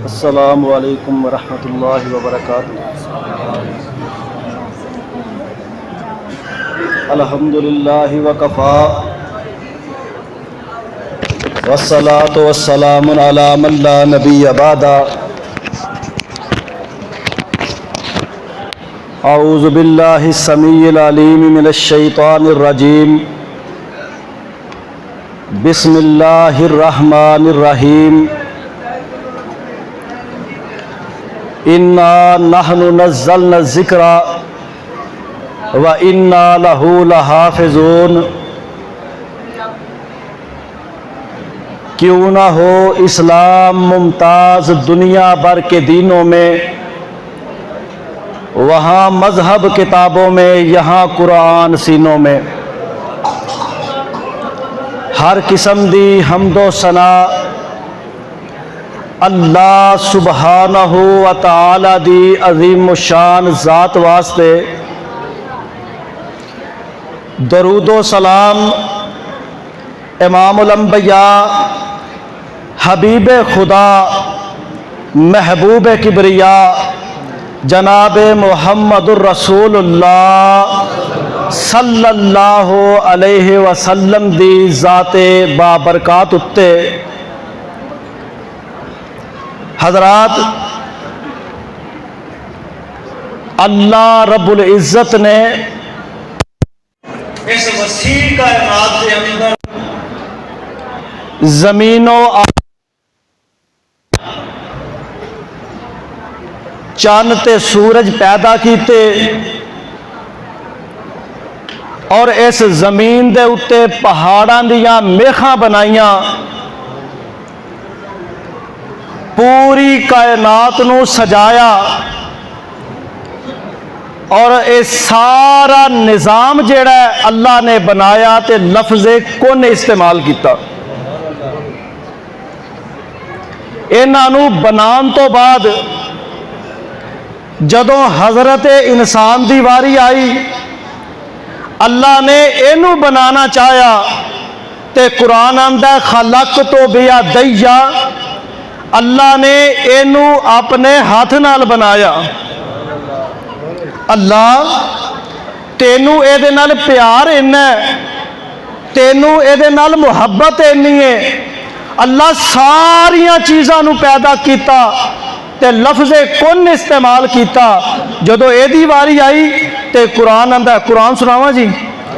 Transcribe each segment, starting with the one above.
السلام علیکم ورحمۃ اللہ وبرکاتہ۔ الحمدللہ وکفا والصلاة والسلام علی من لا نبی بعدہ۔ اعوذ باللہ السمیع العلیم من الشیطان الرجیم، بسم اللہ الرحمن الرحیم۔ انا نحن نزلنا الذکر وانا لہ لحافظون۔ کیوں نہ ہو اسلام ممتاز دنیا بھر کے دینوں میں، وہاں مذہب کتابوں میں، یہاں قرآن سینوں میں۔ ہر قسم دی حمد و ثنا اللہ سبحانہ و تعالی دی عظیم الشان ذات واسطے، درود و سلام امام الانبیاء حبیب خدا محبوب کبریا جناب محمد الرسول اللہ صلی اللہ علیہ وسلم دی ذات بابرکات اتے۔ حضرات، اللہ رب العزت نے اس وسیع کائنات کے اندر زمین و چاند تے سورج پیدا کیتے، اور اس زمین دے اتے پہاڑاں دیاں میخاں بنائیاں، پوری کائنات نو سجایا، اور اے سارا نظام جیڑا ہے اللہ نے بنایا تے لفظ کن استعمال کیتا۔ انہاں نو بنان تو بعد جدوں حضرت انسان دی واری آئی، اللہ نے اینو بنانا چاہیا تے قرآن آندا ہے خلقت بیدیا، اللہ نے اینو اپنے ہاتھ نال بنایا۔ اللہ تینو اے دے نال پیار اینا ہے، تینو اے دے نال محبت اینی ہے۔ اللہ ساریاں چیزاں نو پیدا کیتا تے لفظ کن استعمال کیتا۔ جدو اے دی واری آئی تے قرآن آندا ہے، قرآن سناواں جی،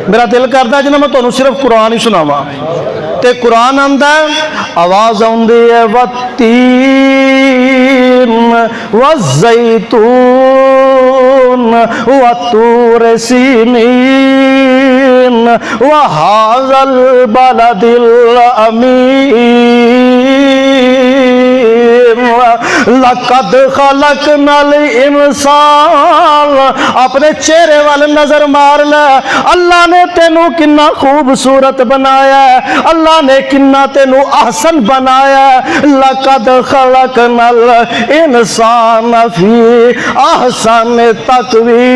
میرا دل کردا ہے جنہاں میں تانوں صرف قرآن ہی سناواں۔ تے قرآن آندا ہے، آواز آندی ہے والتین والزیتون والطور سینین وہذا البلد الامین لقد خلقنا الانسان۔ اپنے چہرے والے نظر مار لے، اللہ نے تینو کنا خوبصورت بنایا ہے، اللہ نے کنا تینو احسن بنایا ہے۔ لقد خلقنا الانسان فی احسن تقویم۔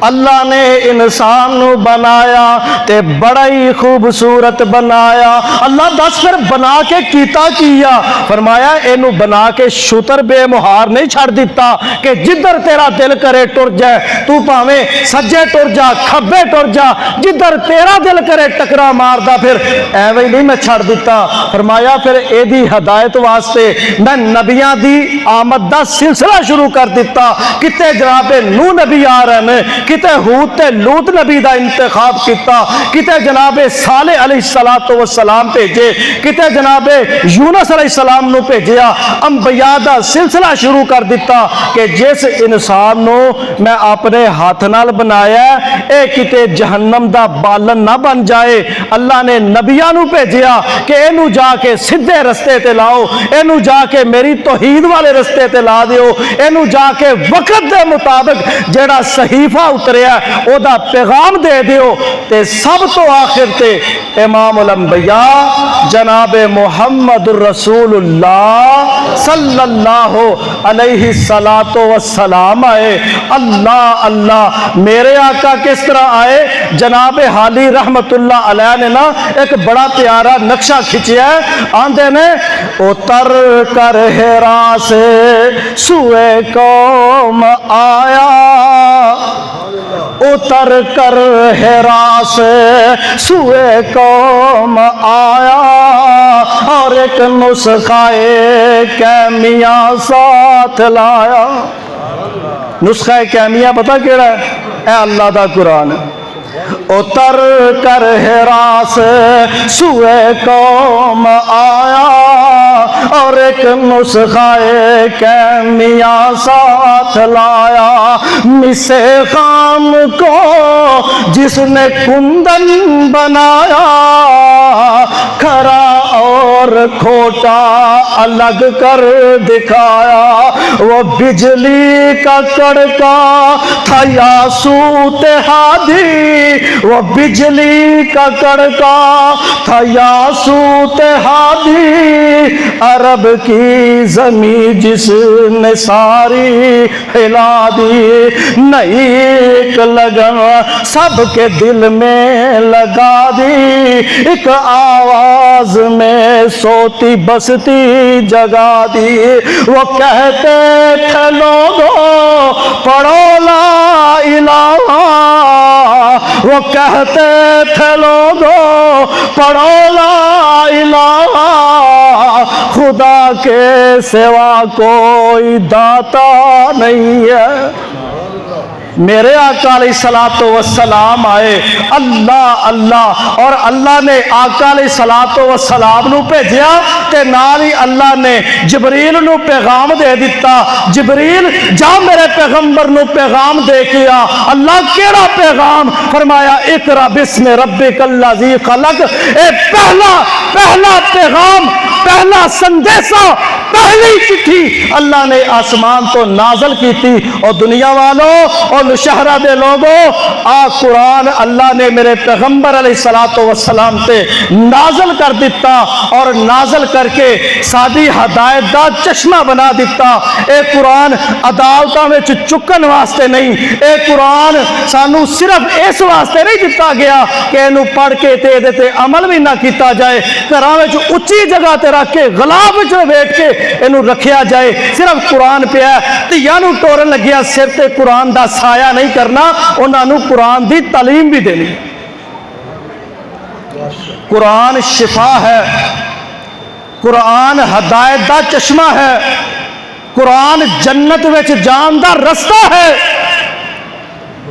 اللہ نے انسان نو بنایا تے بڑا ہی خوبصورت بنایا۔ اللہ دس پھر بنا کے کیتا کیا؟ فرمایا اینو بنا کے شتر بے مہار نہیں چھڑ دیتا کہ جدھر تیرا دل کرے ٹر جائے، تو پاویں سجے ٹر جا کھبے ٹر جا، جدھر تیرا دل کرے ٹکرا مار دا، پھر ایویں نہیں میں چھڑ دیتا۔ فرمایا پھر اے دی ہدایت واسطے میں نبیاں دی آمد دا سلسلہ شروع کر دیتا۔ کتے جناب نوح نبی آ رہے ہیں، کتے ہود تے لوط نبی دا انتخاب کیتا، کتے جناب صالح علیہ السلام بھیجے، کتے جناب یونس علیہ السلام نو بھیجیا۔ انبیاء دا سلسلہ شروع کر دیتا کہ جس انسان نو میں اپنے ہاتھ نال بنایا ہے، اے کتے جہنم دا بالن نہ بن جائے۔ اللہ نے نبیاں نو بھیجیا کہ اینو جا کے سدھے رستے تے لاؤ، اینو جا کے میری توحید والے رستے تے لا دیو، اینو جا کے وقت دے مطابق جیڑا صحیفہ اتریا او دا پیغام دے دیو۔ تے سب تو آخر تے امام الانبیاء جناب محمد الرسول اللہ صلی اللہ علیہ السلام آئے۔ اللہ اللہ میرے آقا کس طرح آئے؟ جناب حالی رحمت اللہ علیہ نے نا ایک بڑا پیارا نقشہ کھچیا ہے، آندے نے اتر کر ہیرا سے سوئے قوم آیا، اتر کر ہیرا سے سوئے قوم آیا، اور ایک نسخہ کیمیا ساتھ لایا۔ نسخہ کیمیا پتہ کیڑا ہے؟ اے اللہ دا قرآن۔ اتر کر ہیرا سے سوئے قوم آیا، اور ایک نسخہ کیمیا ساتھ لایا، مسے خام کو جس نے کندن بنایا، کھرا اور کھوٹا الگ کر دکھایا، وہ بجلی کا کڑکا تھا یاسوت ہادی، وہ بجلی کا کڑکا تھا یاسوت ہادی، عرب کی زمین جس نے ساری ہلا دی، نئی ایک لگن سب کے دل میں لگا دی، ایک آواز میں سوتی بستی جگا دی، وہ کہتے تھے لوگوں پڑھو لا الہ، وہ کہتے تھے لوگوں پڑھو لا الہ، خدا کے سوا کوئی داتا نہیں ہے۔ میرے آقا علیہ السلام آئے، اللہ اللہ، اور اللہ نے آقا علیہ السلام نو بھیجیا تے نال ہی اللہ نے جبریل نو پیغام دے دیتا، جبریل جا میرے پیغمبر نو پیغام دے کیا۔ اللہ کیڑا پیغام؟ فرمایا اقرا بسم ربک الذی خلق، اے پہلا پیغام، پہلا سندیسہ، پہلی چٹھی اللہ نے آسمان تو نازل کی تھی، اور دنیا والوں اور شہرہ دے لوگوں، قرآن اللہ نے میرے پیغمبر علیہ السلام تے نازل کر دیتا، اور نازل کر کے سادی ہدایت دا چشمہ بنا دیتا۔ اے قرآن عدالتاں وچ چکن واسطے نہیں، اے قرآن سانو صرف اس واسطے نہیں دیتا گیا کہ اینو پڑھ کے تے دے تے عمل بھی نہ کیتا جائے، گھراں وچ اچھی جگہ تے رکھ کے غلاب وچ بیٹھ کے اینو رکھیا جائے، صرف قرآن پیا تیاں نو ٹورن لگیا سر تے قرآن دا سایہ نہیں کرنا، انہاں نو قرآن دی تعلیم بھی دینی۔ قرآن شفا ہے، قرآن ہدایت دا چشمہ ہے، قرآن جنت وچ جان دا رستہ ہے۔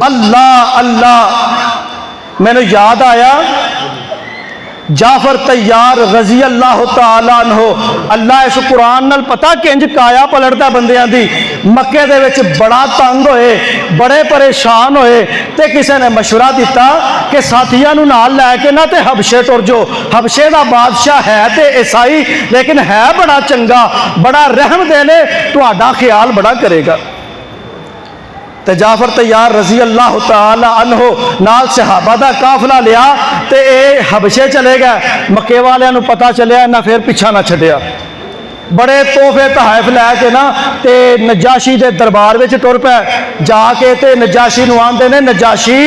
اللہ اللہ، میں نے یاد آیا جعفر طیار رضی اللہ تعالیٰ عنہ، اللہ اس قرآن نال پتا کہ انج کایا پلٹدا بندیاں دی، مکے دے وچ بڑا تنگ ہوئے، بڑے پریشان ہوئے، تے کسے نے مشورہ دیتا کہ ساتھیاں نو نال لے کے نہ تے حبشے ٹر جو، حبشے دا بادشاہ ہے تے عیسائی لیکن ہے بڑا چنگا، بڑا رحم دینے، تہاڈا خیال بڑا کرے گا۔ تے جعفر طیار رضی اللہ تعالی عنہ نال صحابہ دا قافلہ لیا تے اے حبشے چلے گئے، مکے والے نو پتا چلیا نہ پھر پیچھا نہ چھڈیا، بڑے تحفے تحائف لے کے نا تے نجاشی دے دربار وچ ٹر پے، جا کے تے نجاشی نو آندے نے نجاشی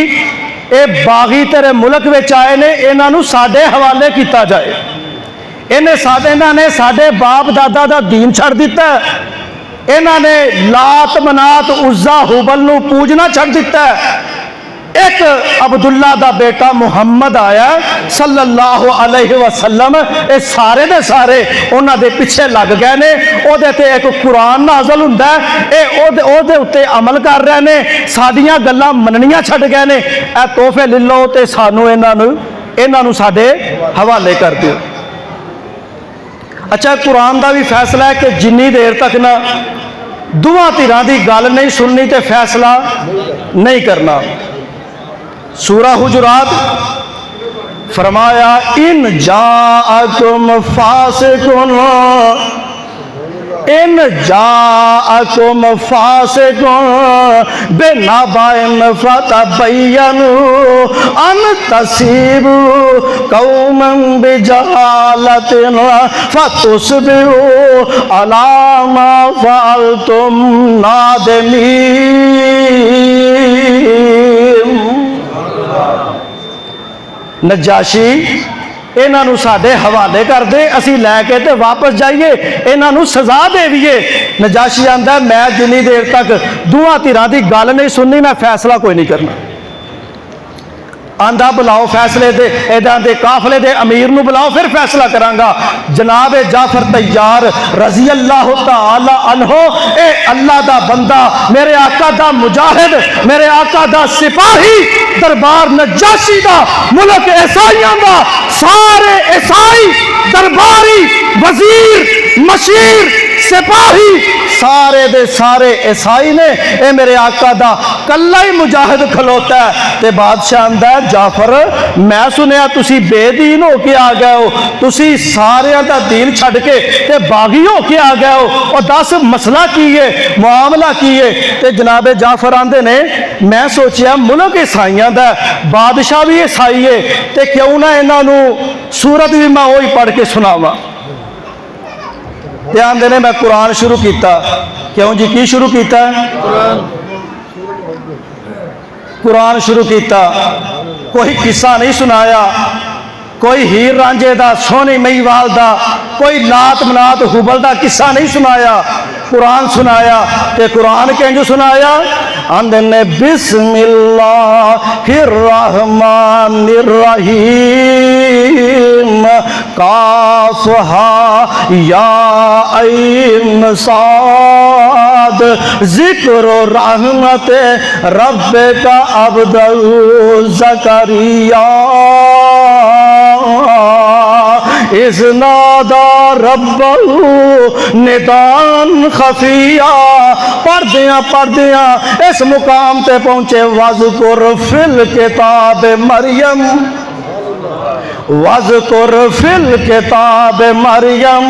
اے باغی تیرے ملک وچ آئے نے، انہاں نو ساڈے حوالے کیتا جائے، انہاں نے ساڈے باپ دادا دا دین چھڑ دیتا ہے، انہاں نے لات منات عزا حبل نو پوجنا چھڑ دیتا ہے۔ ایک عبداللہ دا بیٹا محمد آیا صلی اللہ علیہ وسلم، اے سارے دے سارے انہاں دے پیچھے لگ گئے نے، او دے تے ایک قرآن نازل ہوندا ہے، اے او دے اتے عمل کر رہے نے، ساڈیاں گلاں مننیاں چھڈ گئے نے، اے تحفے لے لو تے سانو انہاں نو ساڈے حوالے کر دیو۔ اچھا قرآن دا بھی فیصلہ ہے کہ جنی دیر تک نہ دواں دھراں دی گل نہیں سننی تے فیصلہ نہیں کرنا۔ سورہ حجرات فرمایا ان جاءکم فاسقن ان جاءکم فاسق بنبأ فتبینوا ان تصیبوا قوما بجہالۃ فتصبحوا علی ما فعلتم نادمین۔ نجاشی انہاں نو ساڈے حوالے کر دے، اسی لے کے تے واپس جائیے، انہاں نو سزا دیویے۔ نجاشی آندا ہے میں جنی دیر تک دوہاں دھراں دی گل نہیں سننی میں فیصلہ کوئی نہیں کرنا۔ آندہ بلاؤ فیصلے دے ایدان دے قافلے دے امیر نو بلاؤ پھر فیصلہ کرانگا۔ جناب جعفر طیار رضی اللہ تعالی عنہ، اے اللہ دا بندہ، میرے آقا دا مجاہد، میرے آقا دا سپاہی، دربار نجاشی دا، ملک عیسائیاں دا، سارے عیسائی درباری وزیر مشیر سپاہی سارے دے سارے عیسائی نے اے میرے آقا دا کلہ ہی مجاہد کھلوتا ہے۔ تے بادشاہ آندہ ہے جعفر میں سنیا تسی بے دین ہو کے آ گئے ہو، تسی سارے دا دین چھڑ کے تے باغی ہو کے آ گئے ہو، اور 10 مسئلہ کیے معاملہ کیے۔ تے جناب جعفر آندے نے میں سوچیا ملک عیسائیاں دا بادشاہ بھی عیسائی ہے تے کیوں نہ انہاں نو سورت بھی میں وہی پڑھ کے سناواں۔ دھیان دینے میں قرآن شروع کیتا، کیوں جی کی شروع کیتا ہے؟ قرآن شروع کیتا، کوئی قصہ نہیں سنایا، کوئی ہیر رانجے دا سونی میوال دا، کوئی لات منات حبل دا قصہ نہیں سنایا، قرآن سنایا۔ تے قرآن کینجو سنایا اندنے بسم اللہ الرحمن الرحیم کاف ہا یا عین صاد ذکر رحمت رب کا عبدہ زکریا اذ نادا ربہ ندان خفیہ۔ پڑھ دیاں اس مقام تے پہنچے وَذْكُرْ فِي الْكِتَابِ مریم، وَذْكُرْ فِي الْكِتَابِ مریم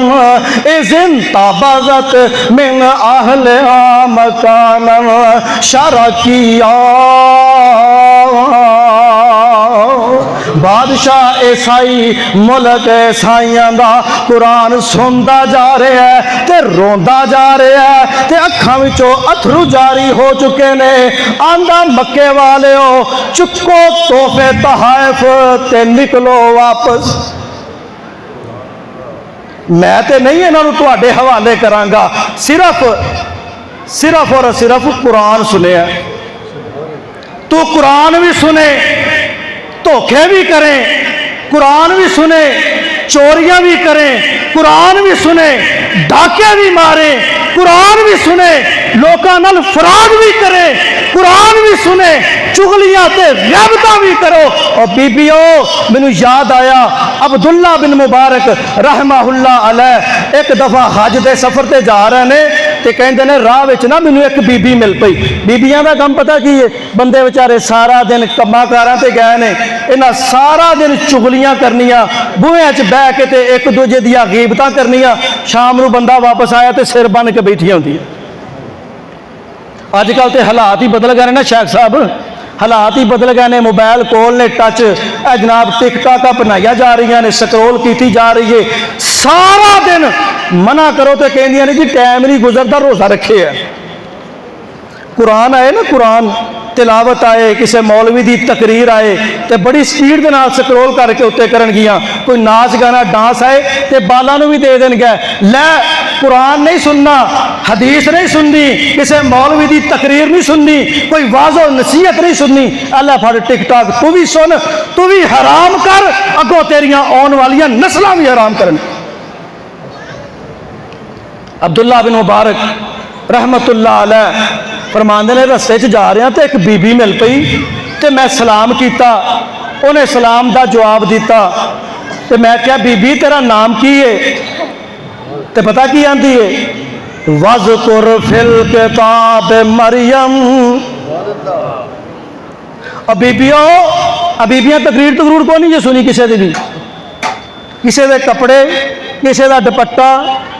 اذ انتبذت من اہلہا مکانا شرقیا۔ بادشاہ عیسائی ملک عیسائیاں دا قرآن سندا جا رہا ہے تے روندا جا رہا ہے تے اکھاں وچوں اتھرو جاری ہو چکے نے۔ آندا مکے والے ہو چکو تحفے تحائف تے نکلو واپس۔ میں تے نہیں انہاں نوں تواڈے حوالے کرانگا، صرف اور صرف قرآن سنے ہے۔ تو قرآن بھی سنے، دھوکے بھی کریں، قرآن بھی سنے، چوریاں بھی کریں، قرآن بھی سنے، ڈاکے بھی ماریں، قرآن بھی سنے، لوکاں نال فراڈ بھی کریں، قرآن بھی سنے، چغلیاں تے غیبتاں بھی کرو۔ اور بیبیو مینوں یاد آیا عبداللہ بن مبارک رحمہ اللہ علیہ ایک دفعہ حج دے سفر تے جا رہے نے تے کہندے نے راہ وچ نا مینوں ایک بی بی مل پئی۔ بیبیاں دا کم پتہ کی ہے؟ بندے بیچارے سارا دن کماں کاراں تے گئے نے، انہاں سارا دن چغلیاں کرنیاں، بوئے وچ بیٹھ کے تے ایک دوجے دیاں غیبتاں کرنیاں، شام نو بندہ واپس آیا تے سر بن کے بیٹھی ہوندی ہے۔ اج کل تے حالات ہی بدل گئے نا شیخ صاحب، حالات ہی بدل گئے نے، موبائل کول نے ٹچ، اے جناب ٹک ٹاک بنایا جا رہی ہیں، سکرول کیتی جا رہی ہے، سارا دن منع کرو تو کہندیاں نے جی ٹائم نہیں گزرتا، روزہ رکھے ہے۔ قرآن آئے نا، قرآن تلاوت آئے، کسے مولوی دی تقریر آئے تے بڑی سپیڈ دے نال سکرول کر کے اتے کرن گیاں، کوئی ناچ گانا ڈانس آئے تے بالاں نو بھی دے دین گے۔ لے قرآن نہیں سننا، حدیث نہیں سننی، کسے مولوی دی تقریر نہیں سننی، کوئی واعظ و نصیحت نہیں سننی، اللہ پھڑ ٹک ٹاک تو بھی سن، تو بھی حرام کر، اگوں تیریاں آن والیاں نسلاں بھی حرام کرن۔ عبداللہ بن مبارک رحمت اللہ علیہ فرماندے نے رستے چ جا رہے ہیں تو ایک بی بی مل پئی تے میں سلام کیتا، انہیں سلام دا جواب دیتا تے میں کہا بی بی تیرا نام کی ہے؟ تے پتہ کی آندی ہے؟ وَذْكُرْ فِي الْكِتَابِ مریم۔ اور بیبیاں تقریر کو نہیں جو سنی کسے دی بھی، کسے دے کپڑے، کسے دا دوپٹہ،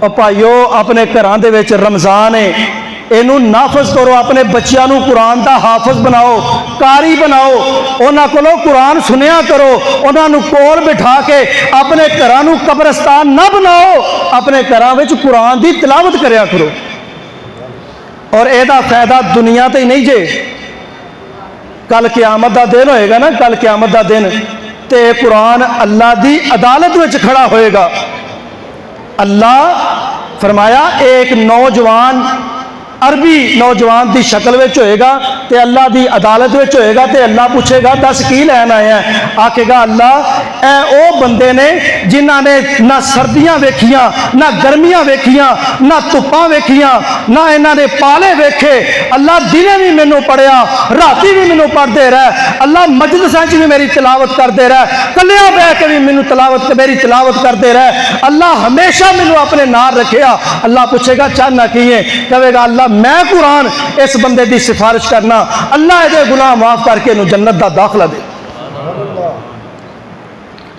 اور بھائیو اپنے گھراں دے وچ رمضان ہے، اینو نافذ کرو، اپنے بچیاں نو قرآن دا حافظ بناؤ، قاری بناؤ، انہاں کولوں قرآن سنیا کرو، انہاں نو کول بٹھا کے اپنے گھراں نو قبرستان نہ بناؤ، اپنے گھراں وچ قرآن دی تلاوت کریا کرو۔ اور ایدا فائدہ دنیا تے ہی نہیں جے، کل قیامت دا دن ہوئے گا نا، کل قیامت دا دن تے قرآن اللہ دی عدالت وچ کھڑا ہوئے گا۔ اللہ فرمایا ایک نوجوان عربی نوجوان دی شکل وچ ہوئے گا تے اللہ دی عدالت وچ ہوئے گا تے اللہ پوچھے گا دس کی لین آیا ہے؟ آکھے گا اللہ اے او بندے نے جنہاں نے نہ سردیاں ویکھیاں، نہ گرمیاں ویکھیاں، نہ دھوپاں ویکھیاں، نہ انہاں نے پالے ویکھے، اللہ دنے بھی مینوں پڑھیا، راتی بھی مینوں پڑھدے رہ، اللہ مجلساں وچ بھی میری تلاوت کردے رہ، کلیاں بیٹھ کے بھی مینوں میری تلاوت کردے رہ، اللہ ہمیشہ مینوں اپنے نال رکھیا۔ اللہ پوچھے گا چاہنا کی ہے؟ کہے گا اللہ میں قرآن اس بندے دی سفارش کرنا، اللہ دے گناہ معاف کر کے انہوں جنت دا داخلہ دے۔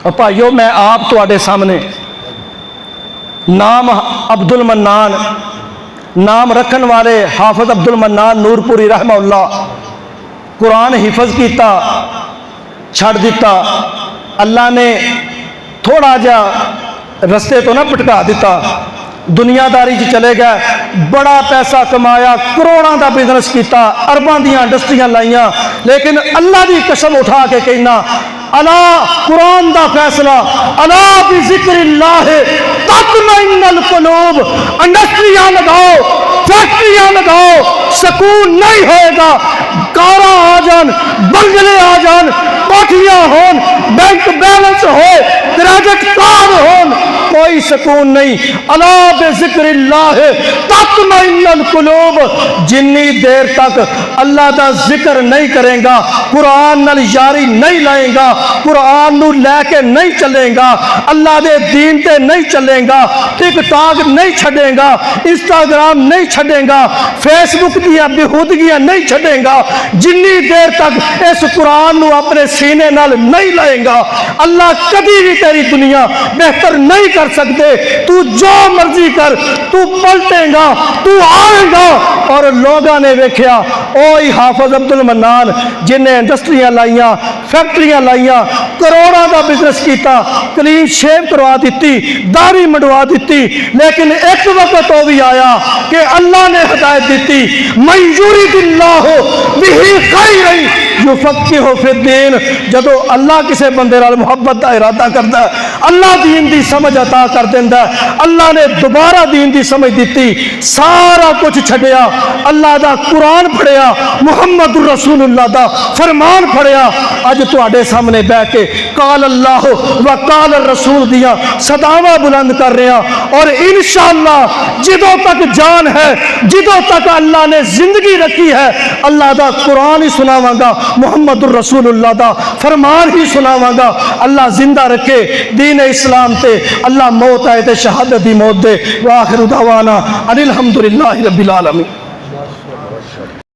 اور بھائیو میں آپ تواڈے سامنے نام عبد المنان، نام رکھن والے حافظ عبد المنان نور پوری رحمہ اللہ، قرآن حفظ کیتا چھڑ دیتا، اللہ نے تھوڑا جا رستے تو نہ پٹکا دیتا، دنیا داری چلے گئے، بڑا پیسہ کمایا، کروڑاں دا بزنس کیتا، ارباں دیاں انڈسٹریاں لائیاں، لیکن اللہ دی قسم اٹھا کے کہنا الا قرآن دا فیصلہ الا بذکر اللہ تطمئن القلوب، انڈسٹریاں لگاؤ، فیکٹریاں لگاؤ، سکون نہیں ہوئے گا، کاراں آ جان، بنگلے آ جان، کوٹھیاں ہون، بینک بیلنس ہوئے، کریڈٹ کارڈ ہون، کوئی سکون نہیں۔ الا بذکر اللہ تطمئن القلوب، جنی دیر تک اللہ دا ذکر نہیں کریں گا، قرآن نال یاری نہیں لائیں گا، قرآن نو لے کے نہیں چلیں گا، اللہ دے دین تے نہیں چلیں گا، ٹک ٹاک نہیں چھڑیں گا، انسٹاگرام نہیں چھڑیں گا، فیس بک دیا بےہودگیاں نہیں چھڑیں گا، جنی دیر تک اس قرآن نو اپنے سینے نال نہیں لائیں گا، اللہ کبھی بھی تیری دنیا بہتر نہیں کر سکتے۔ تو جو مرضی کر، تو پلٹے گا، تو آئے گا۔ اور لوگاں نے ویکھیا اوہی حافظ عبد المنان جن نے انڈسٹریاں لائیاں، فیکٹریاں لائیاں، کروڑاں دا بزنس کیتا، کلین شیو کروا دیتی، داڑھی منڈوا دیتی، لیکن ایک وقت وہ بھی آیا کہ اللہ نے ہدایت دیتی من یرید اللہ بہ خیرا یفقہہ فی الدین، جدو اللہ کسے بندے نال محبت دا ارادہ کردا ہے اللہ دین دی سمجھ عطا کر دیندا ہے۔ اللہ نے دوبارہ دین دی سمجھ دیتی، سارا کچھ چھڈیا، اللہ دا قرآن پڑھیا، محمد رسول اللہ دا فرمان پڑھیا، اج تواڈے سامنے بیٹھ کے قال اللہ و قال الرسول دیاں صداواں بلند کر رہے ہیں، اور انشاءاللہ جدوں تک جان ہے، جدوں تک اللہ نے زندگی رکھی ہے، اللہ دا قرآن ہی سناواں گا، محمد الرسول اللہ دا فرمان ہی سناواں گا۔ اللہ زندہ رکھے دین اسلام تے، اللہ موت آئے تے شہادت دی موت دے۔ وآخر دعوانا ان الحمدللہ رب العالمین۔